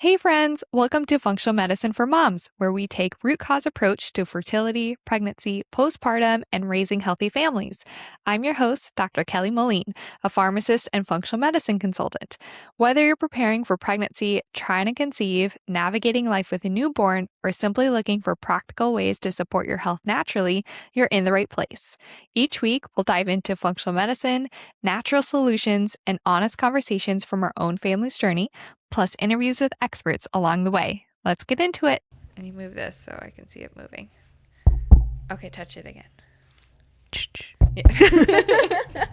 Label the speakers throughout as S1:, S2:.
S1: Hey friends, welcome to Functional Medicine for Moms, where we take root cause approach to fertility, pregnancy, postpartum, and raising healthy families. I'm your host, Dr. Kelly Moline, a pharmacist and functional medicine consultant. Whether you're preparing for pregnancy, trying to conceive, navigating life with a newborn, or simply looking for practical ways to support your health naturally, you're in the right place. Each week, we'll dive into functional medicine, natural solutions, and honest conversations from our own family's journey, plus interviews with experts along the way. Let's get into it. And you move this so I can see it moving. Okay, touch it again. Yeah.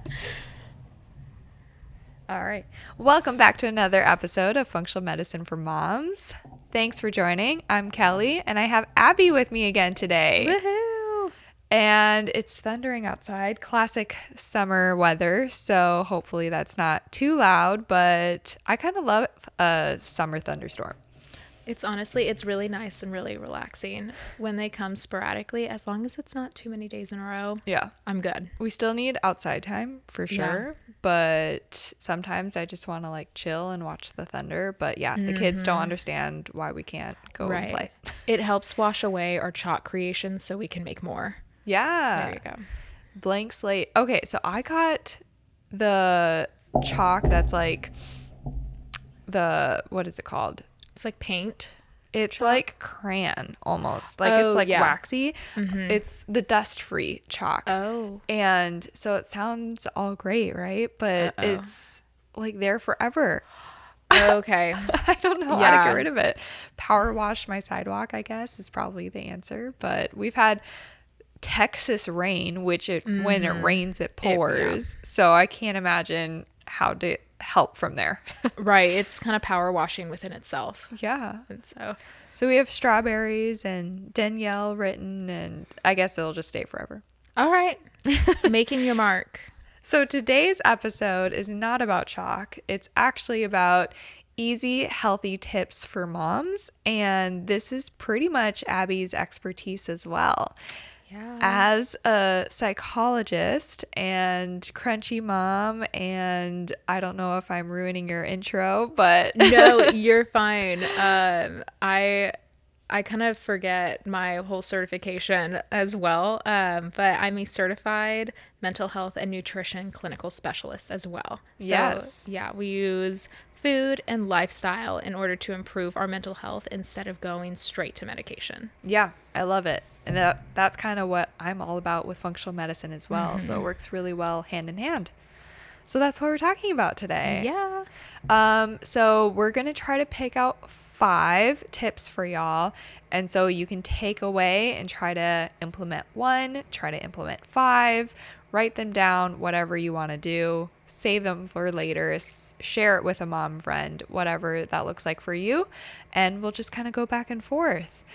S1: All right. Welcome back to another episode of Functional Medicine for Moms. Thanks for joining. I'm Kelly, and I have Abby with me again today.
S2: Woohoo!
S1: And it's thundering outside, classic summer weather, so hopefully that's not too loud, but I kind of love a summer thunderstorm.
S2: It's really nice and really relaxing when they come sporadically, as long as it's not too many days in a row.
S1: Yeah.
S2: I'm good.
S1: We still need outside time for sure, but sometimes I just want to like chill and watch the thunder. But yeah, the kids don't understand why we can't go and play.
S2: It helps wash away our chalk creations so we can make more.
S1: Yeah.
S2: There you go.
S1: Blank slate. Okay, so I got the chalk that's like what is it called?
S2: It's like paint.
S1: It's like crayon almost. Like it's like waxy. Mm-hmm. It's the dust-free chalk.
S2: Oh.
S1: And so it sounds all great, right? But it's like there forever.
S2: Okay.
S1: I don't know how to get rid of it. Power wash my sidewalk, I guess, is probably the answer. But we've had Texas rain, which when it rains, it pours. So I can't imagine how to help from there.
S2: Right. It's kind of power washing within itself.
S1: Yeah.
S2: And so
S1: we have strawberries and Danielle written, and I guess it'll just stay forever.
S2: All right. Making your mark.
S1: So today's episode is not about chalk. It's actually about easy, healthy tips for moms. And this is pretty much Abby's expertise as well.
S2: Yeah.
S1: As a psychologist and crunchy mom, and I don't know if I'm ruining your intro, but
S2: no, you're fine. I kind of forget my whole certification as well, but I'm a certified mental health and nutrition clinical specialist as well.
S1: Yes.
S2: So, yeah, we use food and lifestyle in order to improve our mental health instead of going straight to medication.
S1: Yeah, I love it. And that's kind of what I'm all about with functional medicine as well. Mm-hmm. So it works really well hand in hand. So that's what we're talking about today.
S2: Yeah.
S1: So we're going to try to pick out 5 tips for y'all. And so you can take away and try to implement 1, try to implement 5, write them down, whatever you want to do, save them for later, share it with a mom friend, whatever that looks like for you. And we'll just kind of go back and forth.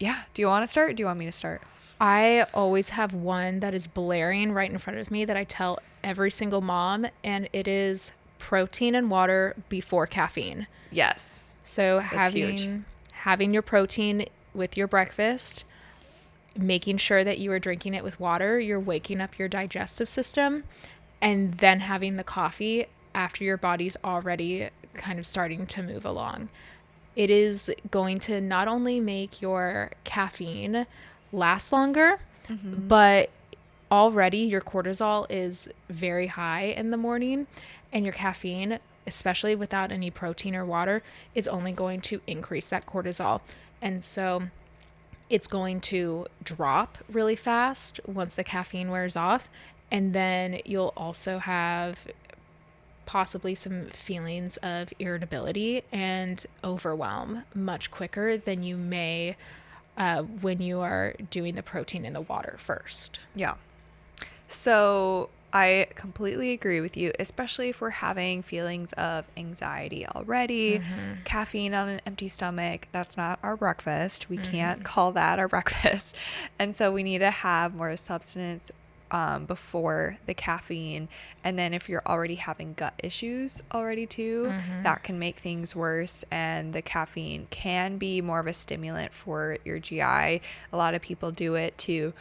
S1: Yeah. Do you want to start? Or do you want me to start?
S2: I always have one that is blaring right in front of me that I tell every single mom, and it is protein and water before caffeine.
S1: Yes.
S2: So having your protein with your breakfast, making sure that you are drinking it with water, you're waking up your digestive system, and then having the coffee after your body's already kind of starting to move along. It is going to not only make your caffeine last longer, but already your cortisol is very high in the morning, and your caffeine, especially without any protein or water, is only going to increase that cortisol. And so it's going to drop really fast once the caffeine wears off. And then you'll also have possibly some feelings of irritability and overwhelm much quicker than you may when you are doing the protein in the water first.
S1: Yeah. So I completely agree with you, especially if we're having feelings of anxiety already. Caffeine on an empty stomach, that's not our breakfast. We can't call that our breakfast. And so we need to have more substance before the caffeine. And then if you're already having gut issues already too, that can make things worse. And the caffeine can be more of a stimulant for your GI. A lot of people do it to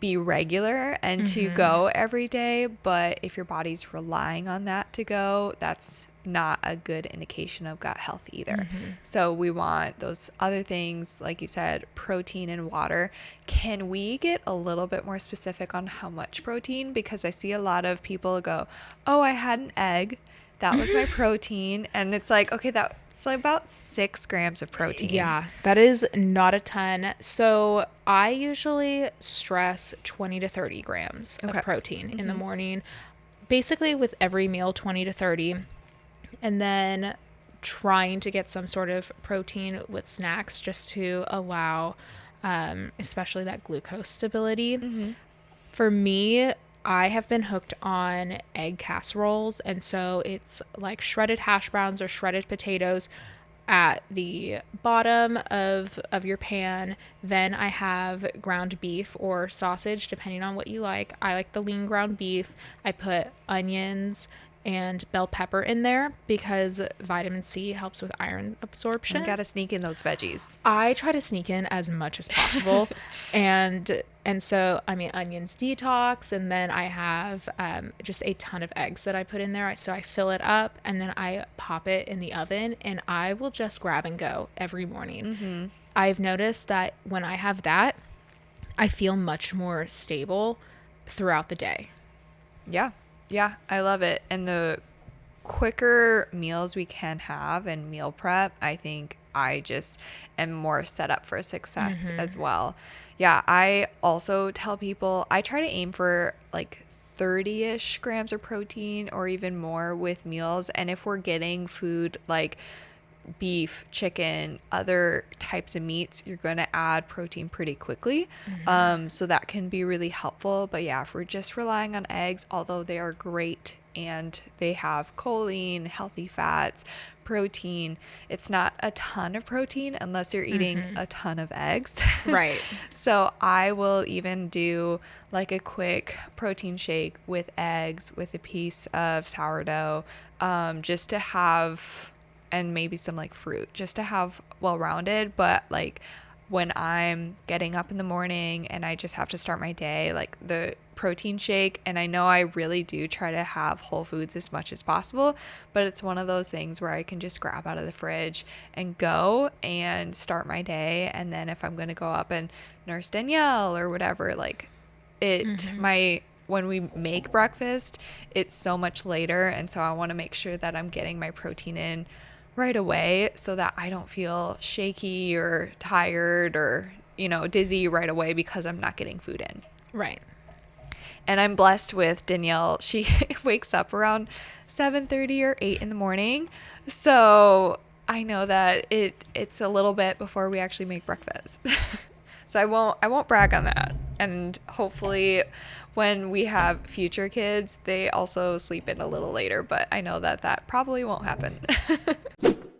S1: be regular and to go every day. But if your body's relying on that to go, that's not a good indication of gut health either. So we want those other things, like you said, protein and water. Can we get a little bit more specific on how much protein? Because I see a lot of people go, oh, I had an egg, that was my protein. And it's like, okay, that's like about 6 grams of protein.
S2: Yeah, that is not a ton. So I usually stress 20 to 30 grams of protein in the morning, basically with every meal, 20 to 30. And then trying to get some sort of protein with snacks just to allow, especially that glucose stability. For me, I have been hooked on egg casseroles. And so it's like shredded hash browns or shredded potatoes at the bottom of your pan. Then I have ground beef or sausage, depending on what you like. I like the lean ground beef. I put onions and bell pepper in there because vitamin C helps with iron absorption.
S1: You gotta sneak in those veggies.
S2: I try to sneak in as much as possible. and so, I mean, onions detox, and then I have just a ton of eggs that I put in there. So I fill it up and then I pop it in the oven, and I will just grab and go every morning. I've noticed that when I have that, I feel much more stable throughout the day.
S1: Yeah, I love it. And the quicker meals we can have and meal prep, I think I just am more set up for success as well. Yeah, I also tell people I try to aim for like 30-ish grams of protein or even more with meals. And if we're getting food like beef, chicken, other types of meats, you're going to add protein pretty quickly. So that can be really helpful. But yeah, if we're just relying on eggs, although they are great and they have choline, healthy fats, protein, it's not a ton of protein unless you're eating a ton of eggs.
S2: Right.
S1: So I will even do like a quick protein shake with eggs with a piece of sourdough, just to have, and maybe some like fruit, just to have well-rounded. But like when I'm getting up in the morning and I just have to start my day, like the protein shake, and I know I really do try to have whole foods as much as possible, but it's one of those things where I can just grab out of the fridge and go and start my day. And then if I'm going to go up and nurse Danielle or whatever, like when we make breakfast, it's so much later. And so I want to make sure that I'm getting my protein in right away so that I don't feel shaky or tired or, dizzy right away because I'm not getting food in.
S2: Right.
S1: And I'm blessed with Danielle. She wakes up around 7:30 or 8 in the morning. So I know that it's a little bit before we actually make breakfast. So I won't brag on that. And hopefully when we have future kids, they also sleep in a little later, but I know that probably won't happen.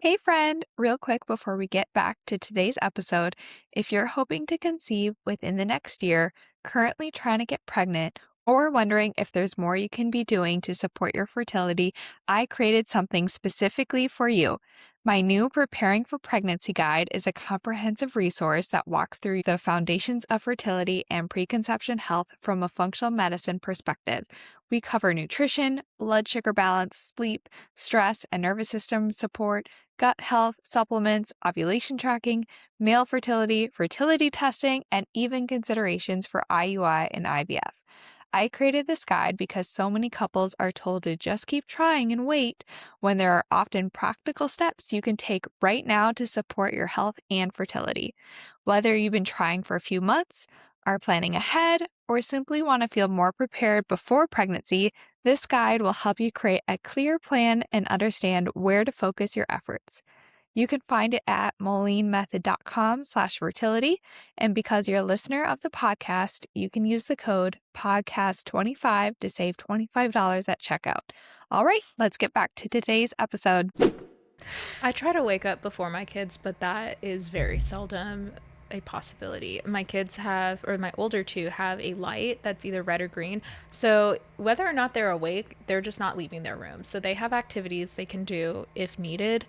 S1: Hey friend, real quick before we get back to today's episode, if you're hoping to conceive within the next year, currently trying to get pregnant, or wondering if there's more you can be doing to support your fertility, I created something specifically for you. My new Preparing for Pregnancy Guide is a comprehensive resource that walks through the foundations of fertility and preconception health from a functional medicine perspective. We cover nutrition, blood sugar balance, sleep, stress and nervous system support, gut health, supplements, ovulation tracking, male fertility, fertility testing, and even considerations for IUI and IVF. I created this guide because so many couples are told to just keep trying and wait when there are often practical steps you can take right now to support your health and fertility. Whether you've been trying for a few months, are planning ahead, or simply want to feel more prepared before pregnancy, this guide will help you create a clear plan and understand where to focus your efforts. You can find it at molinemethod.com/fertility. And because you're a listener of the podcast, you can use the code podcast25 to save $25 at checkout. All right, let's get back to today's episode.
S2: I try to wake up before my kids, but that is very seldom a possibility. My kids have, or my older two have a light that's either red or green. So whether or not they're awake, they're just not leaving their room. So they have activities they can do if needed.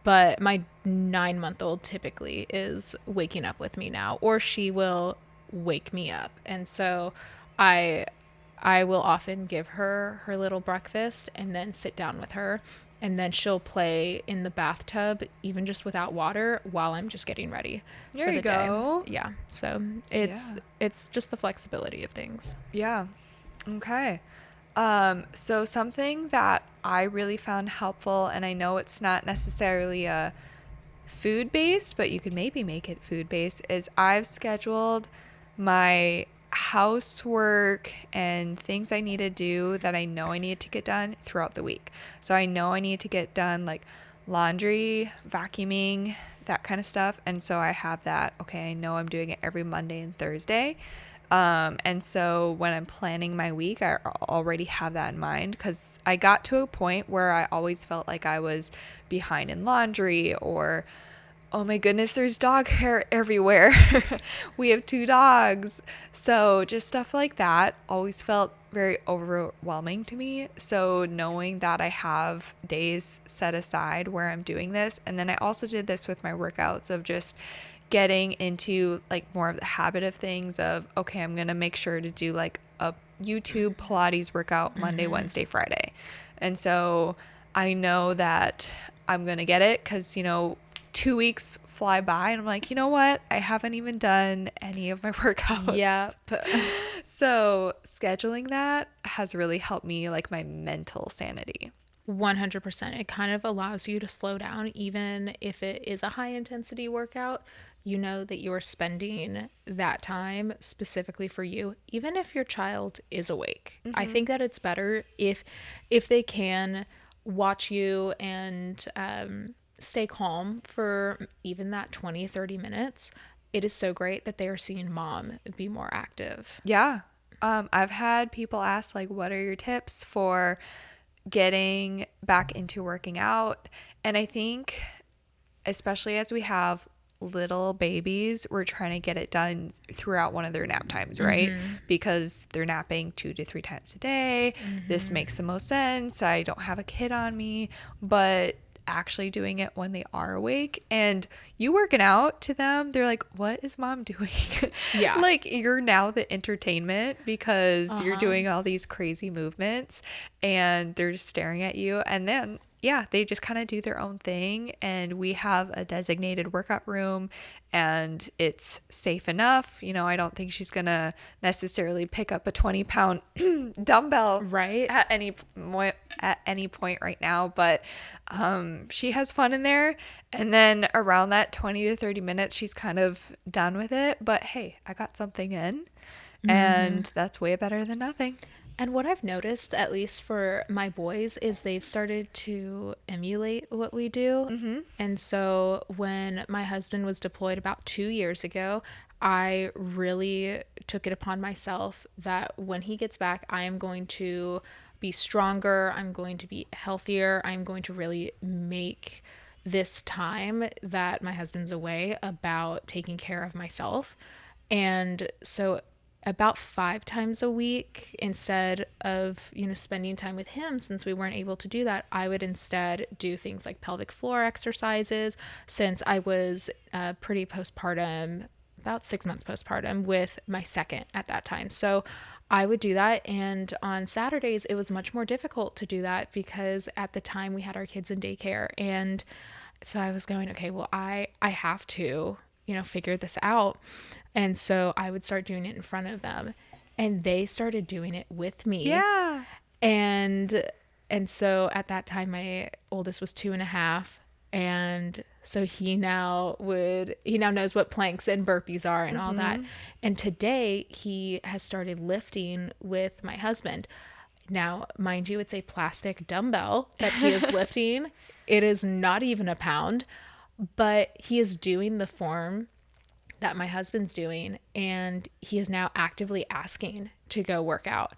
S2: But my 9-month-old typically is waking up with me now, or she will wake me up. And so I will often give her her little breakfast and then sit down with her. And then she'll play in the bathtub, even just without water, while I'm just getting ready for the day. Yeah. So it's just the flexibility of things.
S1: Yeah. Okay. So something that I really found helpful, and I know it's not necessarily a food-based, but you could maybe make it food-based, is I've scheduled my housework and things I need to do that I know I need to get done throughout the week. So I know I need to get done like laundry, vacuuming, that kind of stuff. And so I have that, okay, I know I'm doing it every Monday and Thursday. And so when I'm planning my week, I already have that in mind, because I got to a point where I always felt like I was behind in laundry, or oh my goodness, there's dog hair everywhere. We have 2 dogs. So just stuff like that always felt very overwhelming to me. So knowing that I have days set aside where I'm doing this, and then I also did this with my workouts of just getting into like more of the habit of things of, okay, I'm going to make sure to do like a YouTube Pilates workout Monday, Wednesday, Friday. And so I know that I'm going to get it, because, 2 weeks fly by and I'm like, you know what? I haven't even done any of my workouts.
S2: Yep.
S1: So scheduling that has really helped me, like my mental sanity.
S2: 100%. It kind of allows you to slow down, even if it is a high intensity workout. You know that you're spending that time specifically for you, even if your child is awake. I think that it's better if they can watch you and stay calm for even that 20-30 minutes. It is so great that they are seeing mom be more active.
S1: Yeah. I've had people ask, like, what are your tips for getting back into working out? And I think, especially as we have little babies, we're trying to get it done throughout one of their nap times, right? Because they're napping 2 to 3 times a day. This makes the most sense. I don't have a kid on me, but actually doing it when they are awake and you working out to them, they're like, what is mom doing?
S2: Yeah.
S1: Like, you're now the entertainment because you're doing all these crazy movements and they're just staring at you. And then they just kind of do their own thing, and we have a designated workout room and it's safe enough. I don't think she's gonna necessarily pick up a 20-pound dumbbell
S2: right
S1: at any point right now, but she has fun in there. And then around that 20 to 30 minutes, she's kind of done with it. But hey, I got something in, and that's way better than nothing.
S2: And what I've noticed, at least for my boys, is they've started to emulate what we do. And so when my husband was deployed about 2 years ago, I really took it upon myself that when he gets back, I am going to be stronger. I'm going to be healthier. I'm going to really make this time that my husband's away about taking care of myself. And so about 5 times a week, instead of, spending time with him, since we weren't able to do that, I would instead do things like pelvic floor exercises, since I was pretty postpartum, about 6 months postpartum with my second at that time. So I would do that. And on Saturdays, it was much more difficult to do that because at the time we had our kids in daycare. And so I was going, okay, well, I have to, figure this out. And so I would start doing it in front of them, and they started doing it with me.
S1: Yeah.
S2: And so at that time, my oldest was 2.5. And so he now knows what planks and burpees are and all that. And today he has started lifting with my husband. Now, mind you, it's a plastic dumbbell that he is lifting. It is not even a pound, but he is doing the form that my husband's doing, and he is now actively asking to go work out.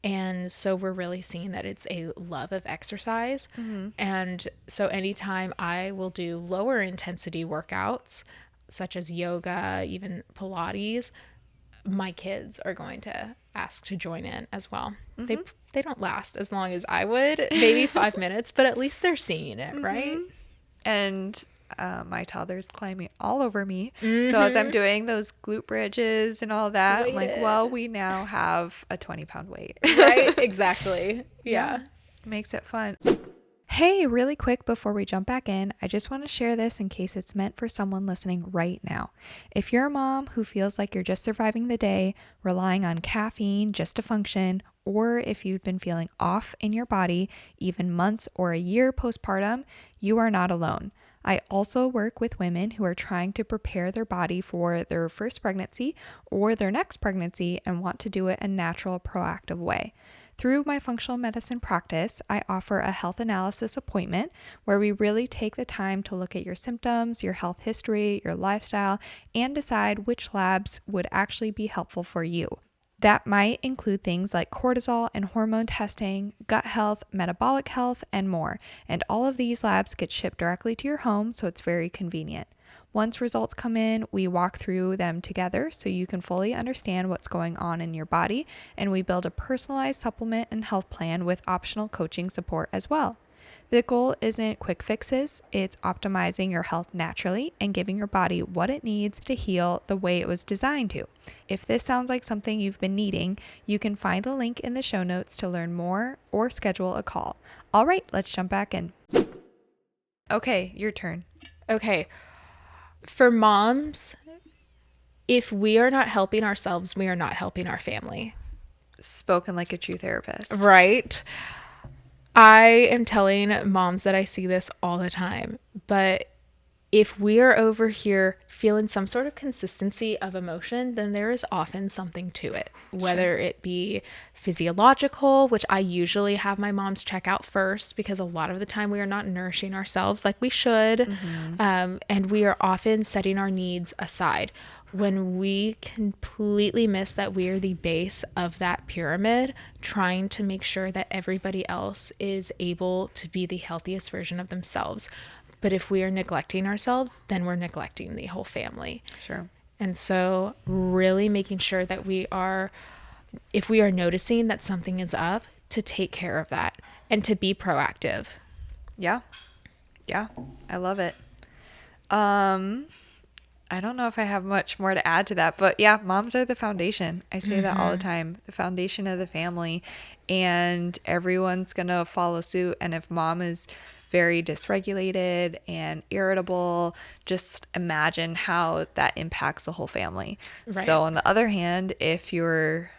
S2: And so we're really seeing that it's a love of exercise. And so anytime I will do lower intensity workouts, such as yoga, even Pilates, my kids are going to ask to join in as well. They don't last as long as I would, maybe 5 minutes, but at least they're seeing it, right?
S1: And my toddler's climbing all over me. So as I'm doing those glute bridges and all that, I'm like, well, we now have a 20-pound weight.
S2: Right? Exactly. Yeah.
S1: Makes it fun. Hey, really quick before we jump back in, I just want to share this in case it's meant for someone listening right now. If you're a mom who feels like you're just surviving the day, relying on caffeine just to function, or if you've been feeling off in your body, even months or a year postpartum, you are not alone. I also work with women who are trying to prepare their body for their first pregnancy or their next pregnancy and want to do it a natural, proactive way. Through my functional medicine practice, I offer a health analysis appointment where we really take the time to look at your symptoms, your health history, your lifestyle, and decide which labs would actually be helpful for you. That might include things like cortisol and hormone testing, gut health, metabolic health, and more. And all of these labs get shipped directly to your home, so it's very convenient. Once results come in, we walk through them together so you can fully understand what's going on in your body, and we build a personalized supplement and health plan with optional coaching support as well. The goal isn't quick fixes, it's optimizing your health naturally and giving your body what it needs to heal the way it was designed to. If this sounds like something you've been needing, you can find the link in the show notes to learn more or schedule a call. All right, let's jump back in. Okay, your turn.
S2: Okay. For moms, if we are not helping ourselves, we are not helping our family.
S1: Spoken like a true therapist.
S2: Right. I am telling moms that I see this all the time, but if we are over here feeling some sort of consistency of emotion, then there is often something to it, whether it be physiological, which I usually have my moms check out first because a lot of the time we are not nourishing ourselves like we should. And we are often setting our needs aside. When we completely miss that we are the base of that pyramid, trying to make sure that everybody else is able to be the healthiest version of themselves. But if we are neglecting ourselves, then we're neglecting the whole family.
S1: Sure.
S2: And so really making sure that if we are noticing that something is up, to take care of that and to be proactive.
S1: Yeah. Yeah. I love it. I don't know if I have much more to add to that, but yeah, moms are the foundation. I say that all the time, the foundation of the family, and everyone's going to follow suit. And if mom is very dysregulated and irritable, just imagine how that impacts the whole family. Right. So on the other hand, if you're,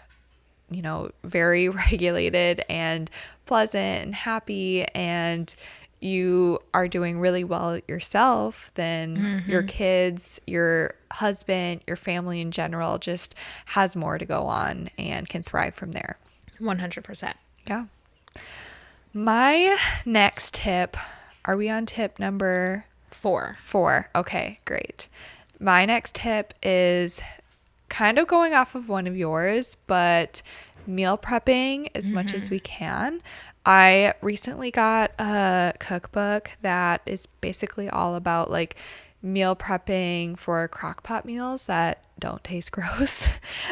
S1: very regulated and pleasant and happy and you are doing really well yourself, then your kids, your husband, your family in general just has more to go on and can thrive from there.
S2: 100%.
S1: Yeah. My next tip, are we on tip number
S2: 4?
S1: 4. Okay, great. My next tip is kind of going off of one of yours, but meal prepping as much as we can. I recently got a cookbook that is basically all about like meal prepping for crock pot meals that don't taste gross,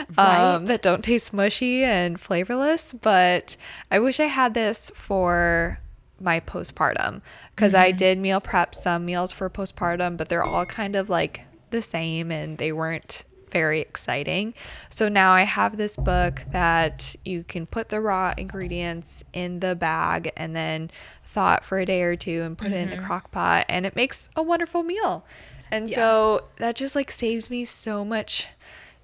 S1: that don't taste mushy and flavorless. But I wish I had this for my postpartum because I did meal prep some meals for postpartum, but they're all kind of like the same and they weren't very exciting. So now I have this book that you can put the raw ingredients in the bag and then thaw it for a day or two and put it in the crock pot, and it makes a wonderful meal. And so that just like saves me so much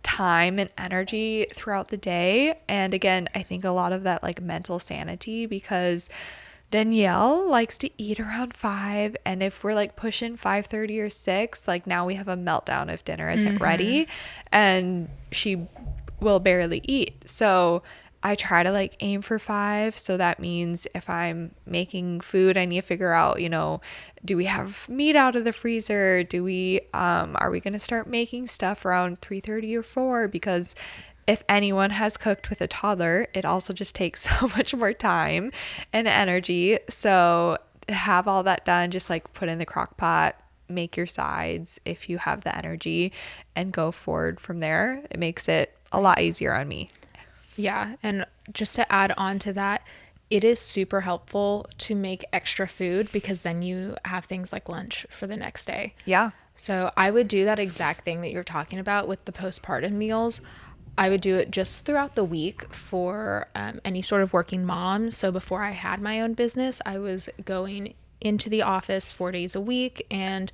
S1: time and energy throughout the day. And again, I think a lot of that like mental sanity, because Danielle likes to eat around 5, and if we're like pushing 5:30 or 6, like now we have a meltdown if dinner isn't ready, and she will barely eat. So I try to like aim for 5. So that means if I'm making food, I need to figure out, do we have meat out of the freezer? Are we going to start making stuff around 3:30 or 4? Because if anyone has cooked with a toddler, it also just takes so much more time and energy. So have all that done, just like put in the crock pot, make your sides if you have the energy, and go forward from there. It makes it a lot easier on me.
S2: Yeah. And just to add on to that, it is super helpful to make extra food because then you have things like lunch for the next day.
S1: Yeah.
S2: So I would do that exact thing that you're talking about with the postpartum meals. I would do it just throughout the week for any sort of working mom. So before I had my own business, I was going into the office 4 days a week, and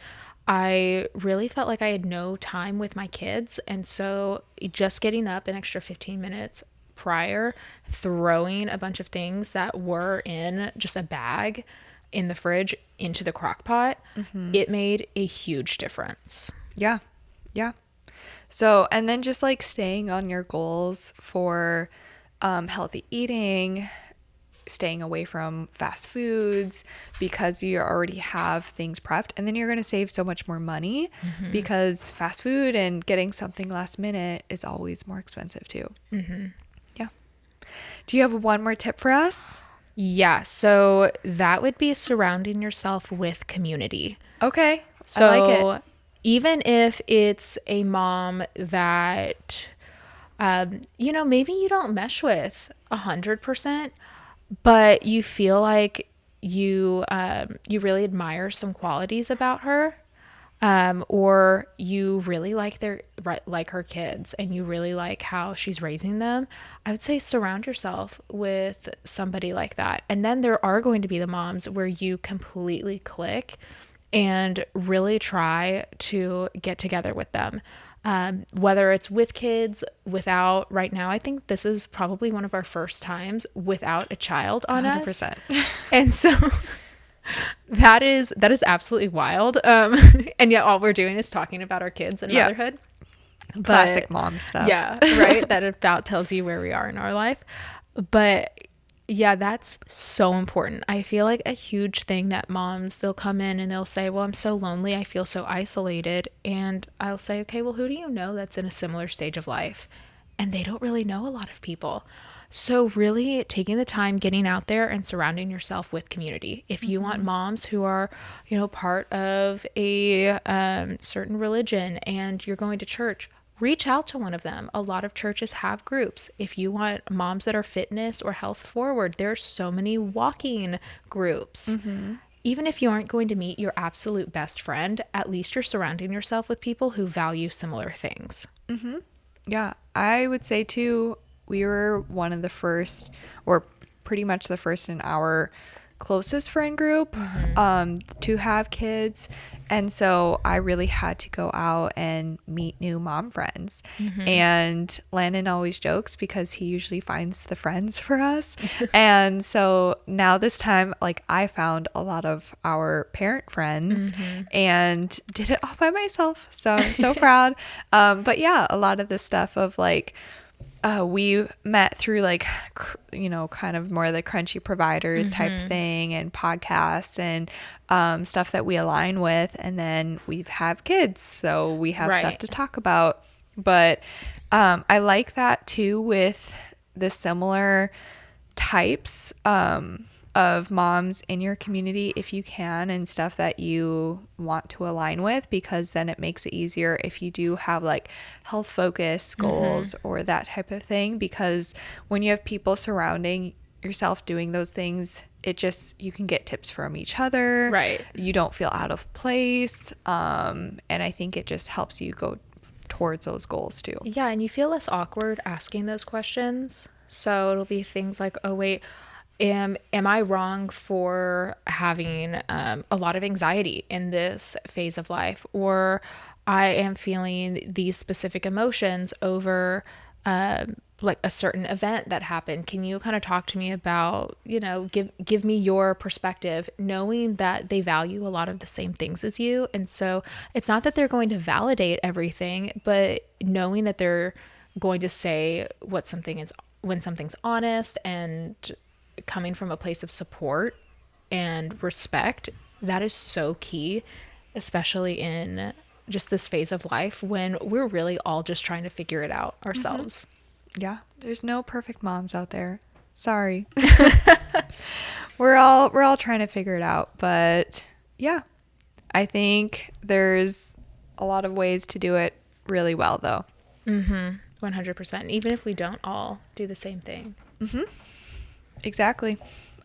S2: I really felt like I had no time with my kids. And so just getting up an extra 15 minutes prior, throwing a bunch of things that were in just a bag in the fridge into the crock pot, it made a huge difference.
S1: Yeah. Yeah. So, and then just like staying on your goals for healthy eating, staying away from fast foods because you already have things prepped, and then you're going to save so much more money because fast food and getting something last minute is always more expensive too. Yeah. Do you have one more tip for us?
S2: Yeah, so that would be surrounding yourself with community.
S1: Okay.
S2: So
S1: I like it.
S2: even if it's a mom that, maybe you don't mesh with 100%, but you feel like you really admire some qualities about her, or you really like her kids and you really like how she's raising them, I would say surround yourself with somebody like that. And then there are going to be the moms where you completely click and really try to get together with them. Whether it's with kids, without. Right now, I think this is probably one of our first times without a child on
S1: 100%.
S2: us. And so that is absolutely wild. And yet all we're doing is talking about our kids and motherhood.
S1: Classic mom stuff.
S2: Yeah, right. That about tells you where we are in our life. But yeah, that's so important. I feel like a huge thing that moms, they'll come in and they'll say, well, I'm so lonely. I feel so isolated. And I'll say, okay, well, who do you know that's in a similar stage of life? And they don't really know a lot of people. So really taking the time, getting out there and surrounding yourself with community. If you want moms who are, part of a certain religion and you're going to church, reach out to one of them. A lot of churches have groups. If you want moms that are fitness or health forward, there's so many walking groups. Even if you aren't going to meet your absolute best friend, at least you're surrounding yourself with people who value similar things.
S1: Yeah, I would say too, we were one of the first, or pretty much the first in our closest friend group to have kids. And so I really had to go out and meet new mom friends. And Landon always jokes because he usually finds the friends for us. And so now this time, like, I found a lot of our parent friends and did it all by myself. So I'm so proud. But yeah, a lot of the stuff of like, we met through like, kind of more the crunchy providers type thing and podcasts and stuff that we align with. And then we have kids, so we have stuff to talk about. But I like that too with the similar types of moms in your community, if you can, and stuff that you want to align with, because then it makes it easier if you do have like health focus goals or that type of thing, because when you have people surrounding yourself doing those things, you can get tips from each other.
S2: Right.
S1: You don't feel out of place. And I think it just helps you go towards those goals too.
S2: Yeah. And you feel less awkward asking those questions. So it'll be things like, oh, wait, am I wrong for having a lot of anxiety in this phase of life? Or I am feeling these specific emotions over like a certain event that happened. Can you kind of talk to me about, give me your perspective, knowing that they value a lot of the same things as you. And so it's not that they're going to validate everything, but knowing that they're going to say when something's honest and coming from a place of support and respect, that is so key, especially in just this phase of life when we're really all just trying to figure it out ourselves.
S1: Yeah, there's no perfect moms out there. Sorry. We're all trying to figure it out, but yeah, I think there's a lot of ways to do it really well though.
S2: 100%. Even if we don't all do the same thing.
S1: Exactly.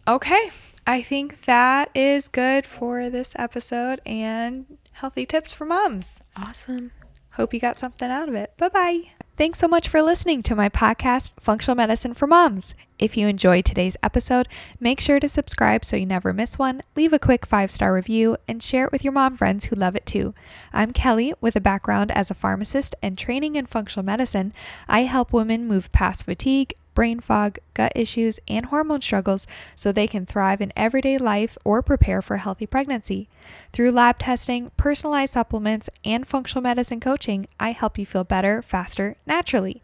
S1: Okay. I think that is good for this episode and healthy tips for moms.
S2: Awesome.
S1: Hope you got something out of it. Bye-bye. Thanks so much for listening to my podcast, Functional Medicine for Moms. If you enjoyed today's episode, make sure to subscribe so you never miss one, leave a quick 5-star review, and share it with your mom friends who love it too. I'm Kelly with a background as a pharmacist and training in functional medicine. I help women move past fatigue, brain fog, gut issues, and hormone struggles so they can thrive in everyday life or prepare for a healthy pregnancy. Through lab testing, personalized supplements, and functional medicine coaching, I help you feel better, faster, naturally.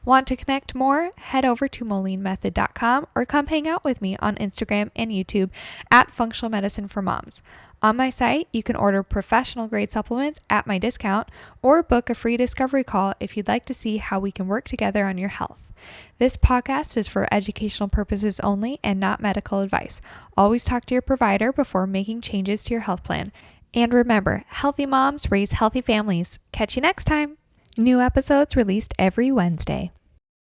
S1: Want to connect more? Head over to molinmethod.com or come hang out with me on Instagram and YouTube at Functional Medicine for Moms. On my site, you can order professional grade supplements at my discount or book a free discovery call if you'd like to see how we can work together on your health. This podcast is for educational purposes only and not medical advice. Always talk to your provider before making changes to your health plan. And remember, healthy moms raise healthy families. Catch you next time. New episodes released every Wednesday.